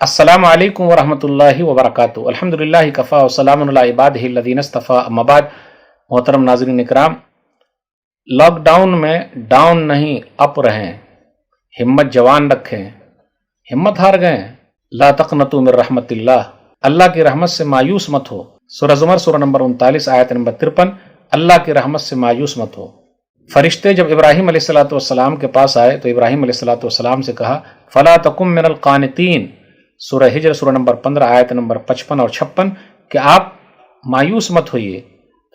अस्सलामु अलैकुम वरहमतुल्लाहि वबरकातुहू। अल्हम्दुलिल्लाहि कफ़ा व सलामुन अला इबादिहिल लज़ीना इस्तफ़ा, अम्मा बाद। मोहतरम नाज़रीन इकराम, लॉकडाउन में डाउन नहीं अप रहें, हिम्मत जवान रखें। हिम्मत हार गए, ला तक़नतू मिन रहमतिल्लाह, अल्लाह की रहमत से मायूस मत हो। सूरह ज़ुमर सूरह नंबर 39 आयत नंबर 53, अल्लाह की रहमत से मायूस मत हो। फरिश्ते जब इब्राहीम अलैहिस्सलाम के पास आए तो इब्राहीम अलैहिस्सलाम से कहा, फला तकुम मिनल क़ानितीन, सूरह हिजर सूरह नंबर 15 आयत नंबर 55 और 56, कि आप मायूस मत होइए।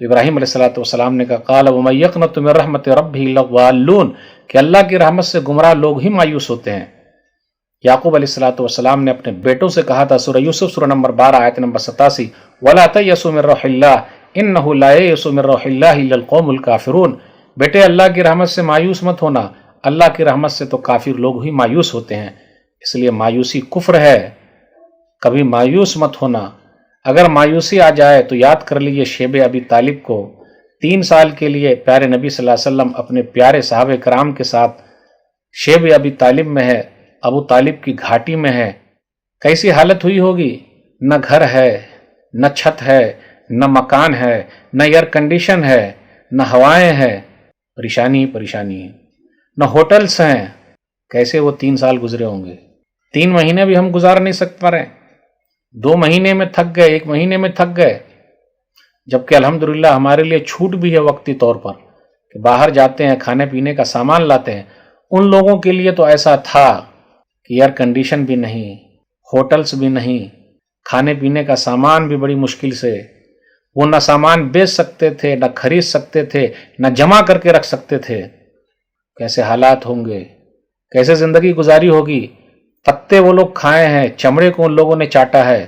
तो इब्राहीम अलैहिस्सलाम ने कहा, क़ाल व मन यक़नतु मिन रहमति रब्बिही इल्ला ज़ाल्लून, कि अल्लाह की रहमत से गुमराह लोग ही मायूस होते हैं। याकूब अलैहिस्सलाम ने अपने बेटों से कहा था, सूरह यूसुफ सूरह नंबर 12 आयत नंबर 87, वला तयसु मिन रौहिल्लाह इन्नहु ला ययसु मिन रौहिल्लाहि इल्लल कौमुल काफिरून, बेटे अल्लाह की रहमत से मायूस मत होना, अल्लाह की रहमत से तो काफिर लोग ही मायूस होते हैं। इसलिए मायूसी कुफ्र है, कभी मायूस मत होना। अगर मायूसी आ जाए तो याद कर लीजिए शेब अबी तालिब को। 3 साल के लिए प्यारे नबी सल्लल्लाहु अलैहि वसल्लम अपने प्यारे साहबे कराम के साथ शेब अबी तालिब में है, अबू तालिब की घाटी में है। कैसी हालत हुई होगी, न घर है, न छत है, न मकान है, न एयर कंडीशन है, न हवाएं हैं, परेशानी ही परेशानी है, न होटल्स हैं। कैसे वो 3 साल गुजरे होंगे। 3 महीने भी हम गुजार नहीं सक पा रहे, 2 महीने में थक गए, 1 महीने में थक गए। जबकि अल्हम्दुलिल्लाह हमारे लिए छूट भी है वक्ती तौर पर कि बाहर जाते हैं, खाने पीने का सामान लाते हैं। उन लोगों के लिए तो ऐसा था कि एयर कंडीशन भी नहीं, होटल्स भी नहीं, खाने पीने का सामान भी बड़ी मुश्किल से, वो न सामान बेच सकते थे, न खरीद सकते थे, न जमा करके रख सकते थे। कैसे हालात होंगे, कैसे जिंदगी गुजारी होगी। पत्ते वो लोग खाए हैं, चमड़े को उन लोगों ने चाटा है।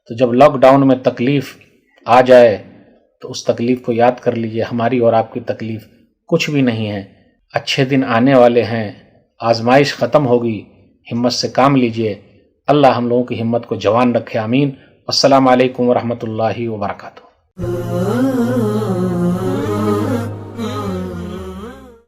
तो जब लॉकडाउन में तकलीफ आ जाए तो उस तकलीफ को याद कर लीजिए, हमारी और आपकी तकलीफ कुछ भी नहीं है। अच्छे दिन आने वाले हैं, आजमाइश ख़त्म होगी, हिम्मत से काम लीजिए। अल्लाह हम लोगों की हिम्मत को जवान रखे, आमीन। अस्सलामु अलैकुम वरहमतुल्लाहि वबरकातुहू।